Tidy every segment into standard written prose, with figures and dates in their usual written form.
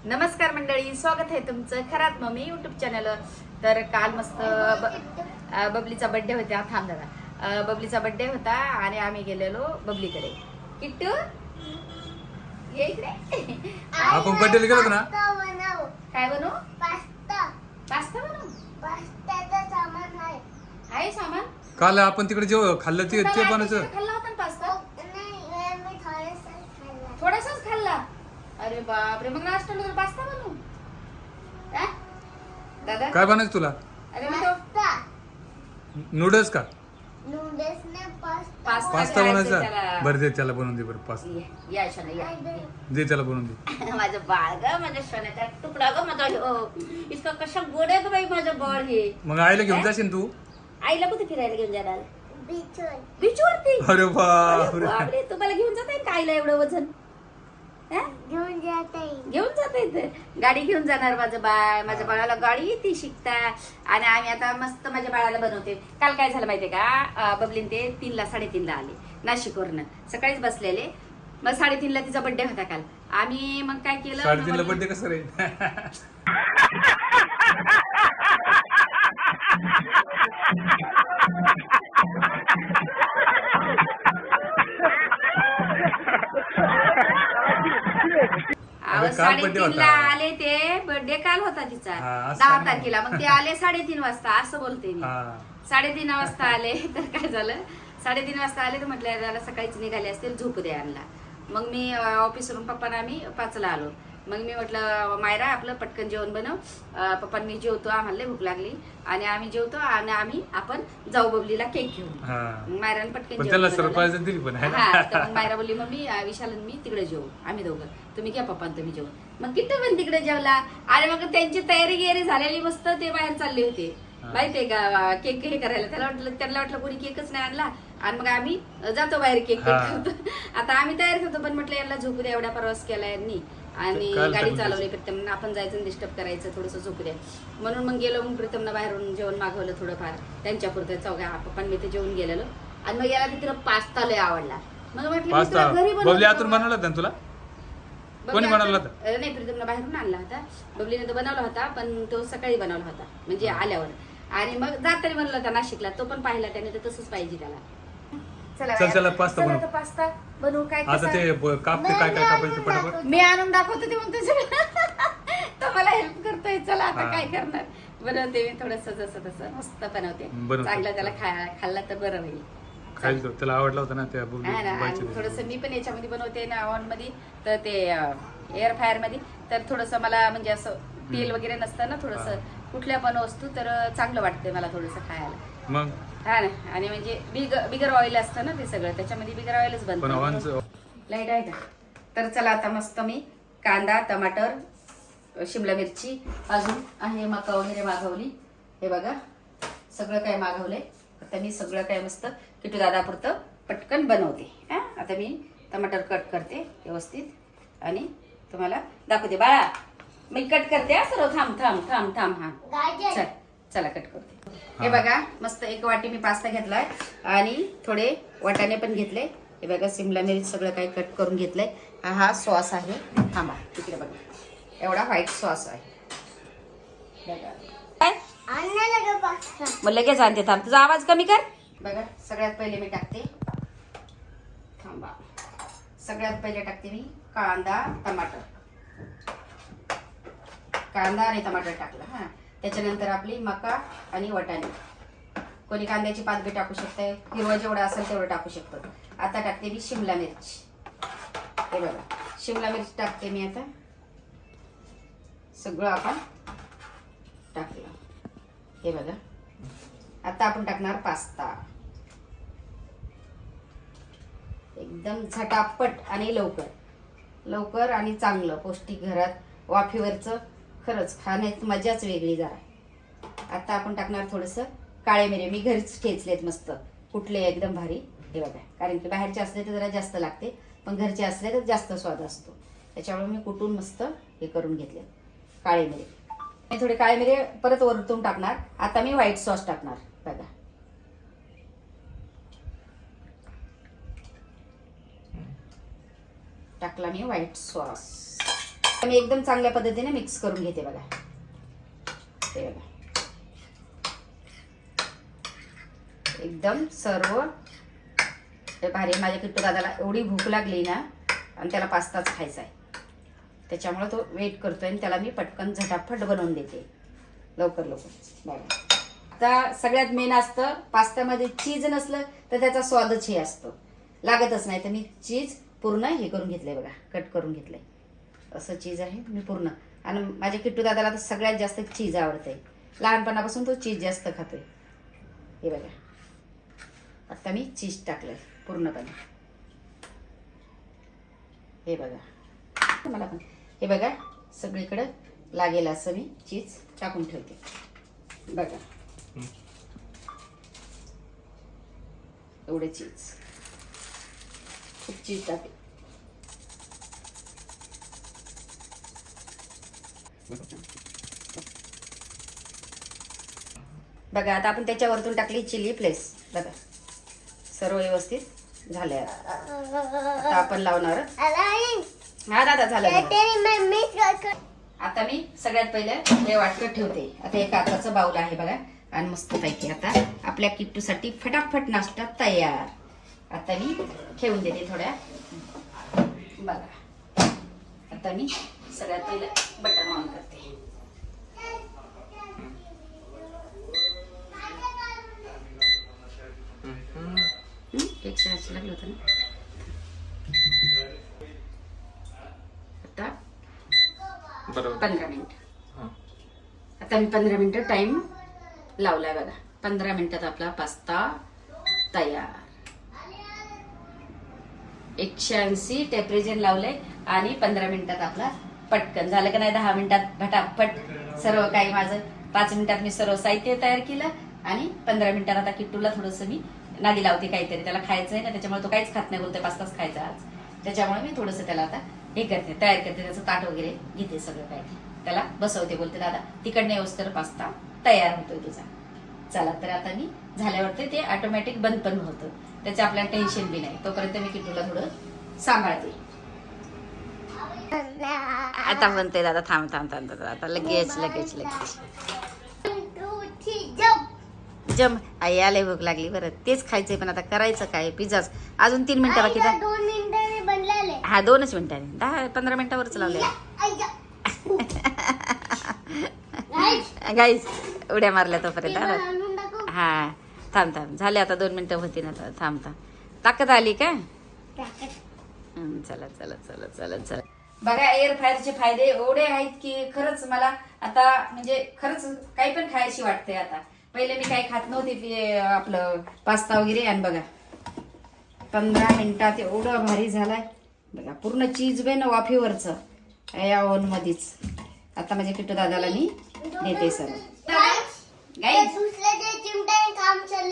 नमस्कार मंडळी, स्वागत आहे तुमचं खरात मम्मी युट्यूब चॅनलवर. तर काल मस्त बबलीचा बर्थडे होता. थांब दादा, बबलीचा बर्थडे होता आणि आम्ही गेलेलो बबलीकडे. किट्टू ये इकडे. आपण बर्थडेला गेलो ना. काय बनवू? पास्ता बनवू. पास्त्याचं सामान आहे सामान. काल आपण तिकडे जेव खाल्लं ते बनायचं. खाल्ला होता ना पास्ता? नाही मी थोडासा खाल्ला. थोडासाच खाल्ला. अरे बापरे, मग नाश्त्याला पास्ता बनवू हा? दादा काय बनायचं तुला? अरे मी तो पास्ता नूडल्स का नूडल्स ने पास्ता पास्ता करायचं बनायचा? त्याला. बरं दे त्याला बनवून दे. बरं पास्ता या शोना या. दे त्याला बनवून दे. माझं बाळ ग, माझ्या सोन्याचा तुकडा ग माझा. इतका कशा गोड आहे ग बाई माझं बाळ हे. मग आईला घेऊन जाशील तू? आईला कुठे फिरायला घेऊन जाणार? बीचवर बीचवरती. अरे बापरे. बापरे, तुम्हाला घेऊन जाता येईल का आईला एवढं वजन? हा? घेऊन जाता येईल. घेऊन जाता येतं. गाडी घेऊन जाणार माझं बाळ. माझ्या बाळाला गाडी येते शिकता. आणि आम्ही आता मस्त माझ्या बाळाला बनवते. काल काय झालं माहितीये का, बबलीन ते 3ला 3:30ला आले नाशिकवरनं. सकाळीच बसलेले. मग 3:30ला तिचा बर्थडे होता काल. आम्ही मग काय केलं, 3:30ला बर्थडे कसं रे? अहो, काल birthday 3:30ला होता. आले ते. बर्थडे काल होता तिचा हा, असं 10 नाही. तारखेला. मग ते आले 3:30 वाजता, असं बोलते मी. हा. 3:30 वाजता आले. तर काय झालं, 3:30 वाजता आले तर म्हटलं त्याला सकाळीच निघाले असतील, झोपू द्या आणला. मग मी ऑफिसवरून पप्पांना आम्ही 5ला आलो. मग मी म्हटलं मायरा आपलं पटकन जेवण बनव. पप्पा मी जेवतो, आम्हाला लय भूक लागली. आणि आम्ही जेवतो आणि आपण जाऊ बबलीला केक घेऊन. हा. मग मायराने पटकन पण जेवण त्याला बनवलं. सरप्राईज दिली पण है हा, ना. तर मग मायरा बोलली मम्मी विशाल आणि मी तिकडे जेवू, आम्ही दोघं. तुम्ही घ्या पप्पा आणि तुम्ही जेवू. मग किट्टू पण तिकडे जेवला. आणि मग त्यांची तयारी गिरी झालेली मस्त. ते बाहेर चालले होते माहितीये का केक हे करायला. त्यांना वाटलं कोणी केकच नाही आणला. आणि मग आम्ही जातो बाहेर केक करतो. आता आम्ही तयार होतो, पण म्हटलं यांना झोपू द्या, एवढा प्रवास केला यांनी आणि गाडी चालवली. प्रीतम आपण जायचं डिस्टर्ब करायचं, थोडंसं झोपू द्या म्हणून मग गेलो. मग प्रीतमनं बाहेरून जेवण मागवलं थोडंफार त्यांच्या पुरतं. चौघा पप्पा मी ते जेवून गेलेलो. आणि मग याला तिकडं पास्ता लय आवडला. मग म्हटलं पास्ता घरी बबली आतून बनवला होता ना तुला? कोणी बनवला होता? नाही, प्रीतमनं बाहेरून आणला होता. बबलीने तो बनवला होता, पण तो सकाळी बनवला होता म्हणजे आल्यावर. आणि मग जाताना बनवला होता नाशिकला. तो पण पाहिला त्याने, तर तसंच पाहिजे त्याला. चला पास्ता बनव. पास्ता बनवू. काय आता ते कापते काय काय कापायचं पटापट. मी आणून दाखवतो ते म्हणतो तो मला हेल्प करतोय. चला आता काय करणार, बनवते मी थोडस जसं तसं मस्त बनवते. बनवते. चांगलं त्याला खाल्ला तर बरं होईल. खायला त्याला आवडला होता ना त्या हा ना. आणि थोडस मी पण याच्यामध्ये बनवते ना ओव्हन मध्ये, तर ते एअर फ्रायर मध्ये. तर थोडस मला म्हणजे असं तेल वगैरे नसतं ना, थोडस कुठल्या पण वस्तू तर चांगलं वाटतंय मला थोडस खायला. मग हा ना. आणि म्हणजे बिगर ऑइल असतं ना ते सगळं, त्याच्यामध्ये बिगर ऑइलच पण बनतं. लाईट आहे का? तर चला आता मस्त मी कांदा, टमाटर, शिमला मिरची, अजून आहे मका वगैरे मागवली. हे बघा सगळं काय मागवलंय. आता मी सगळं काय मस्त किटू दादापुरतं पटकन बनवते. आता मी टमाटर कट करते व्यवस्थित आणि तुम्हाला दाखवते. बाळा मी कट करते. सर्व थांब थांब थांब थांब. हा गाजर चला कट करते. हे बघा मस्त 1 वाटी मी पास्ता घेतलाय आणि थोडे वाटाणे पण घेतले. हे बघा सिमला मिरची सगळं काही कट करून घेतलंय. हा सॉस आहे. थांबा तिकडे बघा, एवढा व्हाईट सॉस आहे. काय आणला का पास्ता? मग लगेच आणते. थांब, तुझा आवाज कमी कर. बघा सगळ्यात पहिले मी टाकते. थांबा, सगळ्यात पहिले टाकते मी कांदा आणि टमाटर टाकलं. हा, त्याच्यानंतर आपली मका आणि वाटाणे. कोणी कांद्याची पात बी टाकू शकते, हिरवा जेवढा असेल तेवढं टाकू शकतो. आता टाकते मी शिमला मिरची. हे बघा शिमला मिरची टाकते मी. आता सगळं आपण टाकलं. हे बघा आता आपण टाकणार पास्ता. एकदम झटापट आणि लवकर आणि चांगलं पौष्टिक घरात वाफेवरचं. खरंच खाण्यात मजाच वेगळी जरा. आता आपण टाकणार थोडंसं काळे मिरे. मी घरीच ठेचलेत मस्त कुठले एकदम भारी. हे बघा, कारण की बाहेरचे असले तर जरा जास्त लागते, पण घरचे असले तर जास्त स्वाद असतो. त्याच्यामुळे मी कुटून मस्त हे करून घेतले काळे मिरे. मी थोडे काळे मिरे परत वरतून टाकणार. आता मी व्हाईट सॉस टाकणार. बघा टाकला मी व्हाईट सॉस. मी एकदम चांगल्या पद्धतीने मिक्स करून घेते बघा. हे बघा एकदम सर्व भारी. माझ्या किट्टू दादाला एवढी भूक लागली ना आणि त्याला पास्ताच खायचा आहे, त्याच्यामुळे तो वेट करतोय आणि त्याला मी पटकन झटाफट बनवून देते लवकर लवकर. बघा आता सगळ्यात मेन असतं पास्त्यामध्ये चीज नसलं तर त्याचा स्वादच हे असतो, लागतच नाही. तर मी चीज पूर्ण हे करून घेतलंय बघा, कट करून घेतलंय. असं चीज आहे मी पूर्ण. आणि माझ्या किट्टू दादाला तर सगळ्यात जास्त चीज आवडतंय, लहानपणापासून तो चीज जास्त खातोय. हे बघा आता मी चीज टाकलंय पूर्णपणे. हे बघा मला पण हे बघा सगळीकडे लागेल असं मी चीज टाकून ठेवते बघा. एवढे चीज, खूप चीज टाकते. बघा आता आपण त्याच्यावरतून टाकली चिली फ्लेक्स. बघा सर्व व्यवस्थित झाले. आता आपण लावणार. हा दादा झालं. आता मी सगळ्यात पहिले हे वाटकं ठेवते. आता एक काचाचं बाऊल आहे बघा आणि मस्त पैकी आता आपल्या किट्टूसाठी फटाफट नाश्ता तयार. आता मी ठेवून देते थोड्या. बघा आता मी सगळ्यात पहिले बटर ऑन करते. एकशे लागलं होतं ना. आता बरोबर 15 मिनिट. आता मी 15 मिनिटं टाइम लावलाय बघा. 15 मिनिटात आपला पास्ता तयार. 180 टेम्परेचर लावलंय आणि 15 मिनिटात आपला पटकन झालं का नाही. 10 मिनिटात फटाफट सर्व काही माझं. 5 मिनिटात मी सर्व साहित्य तयार केलं आणि 15 मिनिटात आता किट्टूला थोडंसं मी नादी लावते काहीतरी. त्याला खायचं आहे ना, त्याच्यामुळे तो काहीच खात नाही, बोलतोय पास्ताच खायचा आज. त्याच्यामुळे मी थोडंसं त्याला आता हे करते, तयार करते. त्याचं ताट वगैरे घेते सगळं काय, त्याला बसवते. बोलते दादा तिकडनं येऊस्तर पास्ता तयार होतोय तुझा. चला तर आता मी झाल्यावरती ते ऑटोमॅटिक बंद पण होतं, त्याचं आपल्याला टेन्शन बी नाही. तोपर्यंत मी किट्टूला थोडं सांभाळते. आता म्हणते दादा थांब थांब थांब थांब. आता लगेच लगेच लगेच जम. आई आले भूक लागली बरं, तेच खायचंय पण आता करायचं काय. पिझ्झाच अजून 3 मिनिटं बाकी. 2 मिनिटांनी बनलेले. हा 2च मिनिटांनी. 10-15 मिनिटावरच लावले गाईज. उड्या मारल्या तोपर्यंत. हा थांब थांब झाले आता 2 मिनिटं होती ना. थांब थांब. ताकद आली का. चला चला चला चला चला. बघा एअर फ्रायरचे फायदे एवढे आहेत की खरंच मला आता म्हणजे खरंच काही पण खायची वाटते. आता पहिले मी काही खात नव्हते आपलं पास्ता वगैरे. आणि बघा 15 मिनिटात एवढं भारी झालाय बघा. पूर्ण चीज बे ना वाफेवरचं या ओव्हन मध्येच. आता माझ्या किट्टू दादाला मी देते सर्व.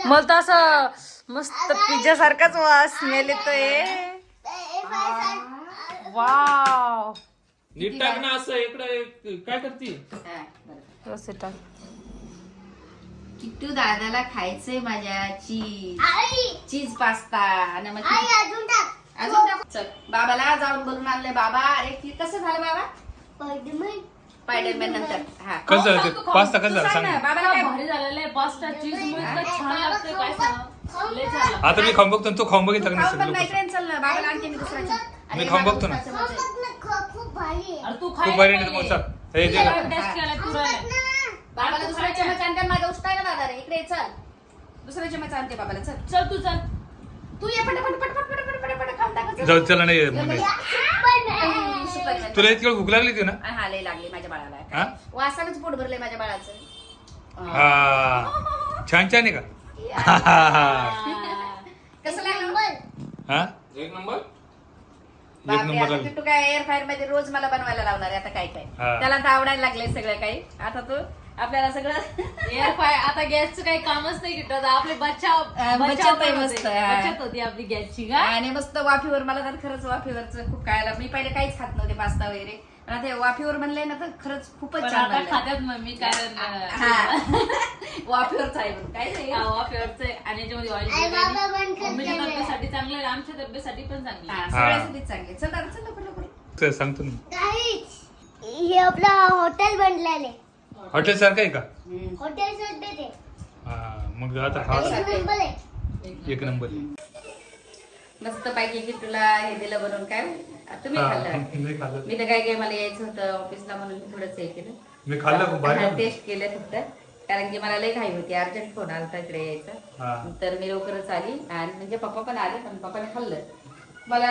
मला तर असं मस्त पिझ्झा सारखाच वास स्मेल येतोय. वाव नीट टाक ना असं. इकडे काय करती. कसं टाक. किट्टू दादाला खायचंय माझ्या चीज पास्ता. आणि मग अजून टाक. अजून टाक. चल बाबाला जाऊन बोलून आणलंय. बाबा अरे कसं झालं बाबा. स्पायडरमॅन नंतर. हा कसं झालं ते पास्ता कसं झालं सांग ना. बाबाला काय भारी झालेलं आहे पास्ता. चीज मुळे इतकं छान लागतंय काय सांग. लय छान लागतं. आता मी खाऊन बघतो तू खाऊन बघितलं का खाऊन पण नाही. नाही चल ना बाबाला आणते मी दुसऱ्याच्या. मी खाऊन बघतो ना. खूप भारी आहे. अरे तू खूप खाय भारी नाही मग. चल हे दे. टेस्ट केलाय तू राहिलाय. बाबाला दुसरा चमच आणते. माझा उष्टाय ना दादा रे. इकडे चल दुसरा चमच आणते बाबाला. चल चल तू चल. तू ये पटपट पटपट पटपट पटपट खाऊन टाक. जाऊ चला नाही म्हणे. तुला इतकी वेळ भूक लागली होती ना. हा लय लागली माझ्या हा? बाळाला. वासानच पोट भरलंय माझ्या बाळाचं. हा छान छान आहे का. कसं लागलं. हा एक नंबर. एक नंबर लागली. किट्टू काय एअर फ्रायर मध्ये रोज मला बनवायला लावणार आहे आता काय काय. हा. त्याला तर आवडायला लागले सगळं काही. आता तो आपल्याला सगळं एअर फ्राय आता गॅसचं काही कामच नाही किट्टू. आपली बचत आहे मस्त. बचत होती आपली गॅसची का. आणि मस्त वाफीवर. मला तर खरंच वाफीवरचं खूप खायला. मी पहिले काहीच खात नव्हते पास्ता वगैरे. पण आता हे वाफीवर बनलंय ना तर खरंच खूपच पण छान आता बनलंय. खात्यात मम्मी कारण हा वाफीवरच आहे म्हणून काय नाही. वाफेवरचं आहे आणि याच्यामध्ये ऑइल आई बाबा बंद कर. मम्मीच्या तब्येतीसाठी चांगलं आहे. आमच्या तब्येतीसाठी पण चांगलं आहे. हा, सगळ्यासाठीच चांगले. चल दादा चल लवकर लवकर. चल, सांगतो ना. काहीच. हे आपलं हॉटेल बनलेले हॉटेल सारखं आहे का? हॉटेल सध्या ते हा मग आता खावा एक नंबर आहे. एक नंबर. मस्त पैकी किट्टूला हे दिलं बनवून काय तुम्ही खाल्लं? मी खाल्लं. मी तर काय मला यायचं होतं ऑफिसला म्हणून मी थोडंच हे केलं. मी खाल्लं खूप भारी होतं. टेस्ट केलं फक्त कारण की मला लई घाई होती, अर्जंट फोन आला इकडे हा. यायचा. तर मी लवकरच आली आणि म्हणजे पप्पा पण आले, पण पप्पाने खाल्लं. मला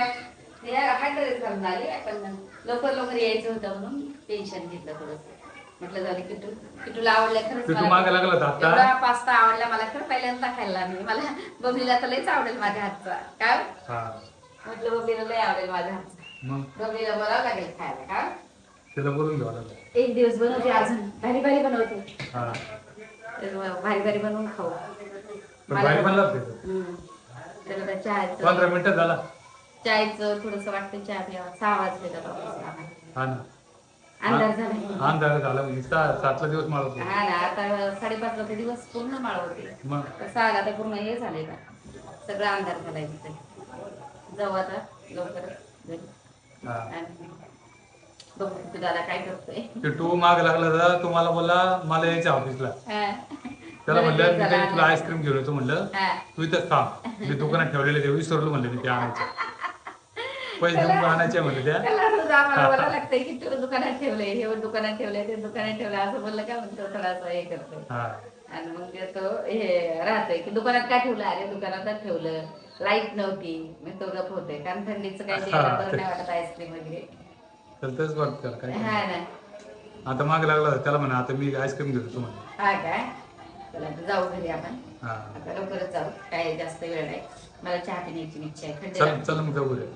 हायड्रेस घालून आली, पण लवकर लवकर यायचं होतं म्हणून टेन्शन घेतलं थोडंसं. म्हटलं झालं किट्टूला आवडलं खरंच. किट्टू मला मागे लागला होता आता. एवढा पास्ता आवडला मला खरं पहिल्यांदा खायला. मी मला बबलीला तर लईच आवडेल माझ्या हातचा. काय हा म्हटलं बबलीला लई आवडेल माझ्या हातचा. मग बबलीला बोलावं लागेल खायला. का त्याला बोलून घ्यावं लागलं. एक दिवस बनवते, अजून भारी भारी बनवते. हा तर भारी भारी बनवून खाऊ. पण भारी बनला होता त्याचं. तर आता चहाचं 15 मिनिटं झाला. चायचं थोडस वाटतं, चहा प्यावा. 6 वाजले तर ऑफिसला. हा ना अंधार झाला. अंधार झाला म्हणजे 7ला दिवस मला होता. हा ना, आता 5:30 ला दिवस पूर्ण माळ होते. मग तर 6 ला तर पूर्ण हे झाले का सगळं अंधार झालाय तिथे. जाऊ आता लवकर घरी. हा आणि बघू तू दादा काय करतोय. किट्टू माग लागला होता. तो मला बोलला मला यायचं ऑफिसला. हा. त्याला म्हणलं मी झाला काही तुला अंधार. आईस्क्रीम घेऊन येतो म्हणलं. हा. तू इथंच थांब. मी दुकानात ठेवलेले ते विसरलो म्हणलं मी ते आणायचे. पैसे देऊन आणायचे म्हणलं त्या. त्याला रोज आम्हाला बोलावं लागतंय की तू दुकानात ठेवलंय, हे दुकानात ठेवलंय, ते दुकानात ठेवलंय असं बोललं का म्हणतो थोडासा हे करतोय. हा आणि मग तो हे राहतोय की दुकानात का ठेवलं, अरे दुकानातच ठेवलं, लाईट नव्हती, मी तो गप होते कारण थंडीचं काही द्यायला बरं नाही वाटत आईस्क्रीम वगैरे. तर तेच वाटतं त्याला काय. हा ना. आता माग लागला होता. त्याला म्हणा आता मी आईस्क्रीम घेतो तुम्हाला. हा काय, चला आता जाऊ घरी आपण. हा आता लवकरच जाऊ, काय जास्त वेळ नाही. मला चहा पिण्याची इच्छा आहे. चल थंडी चल मग जाऊ रे.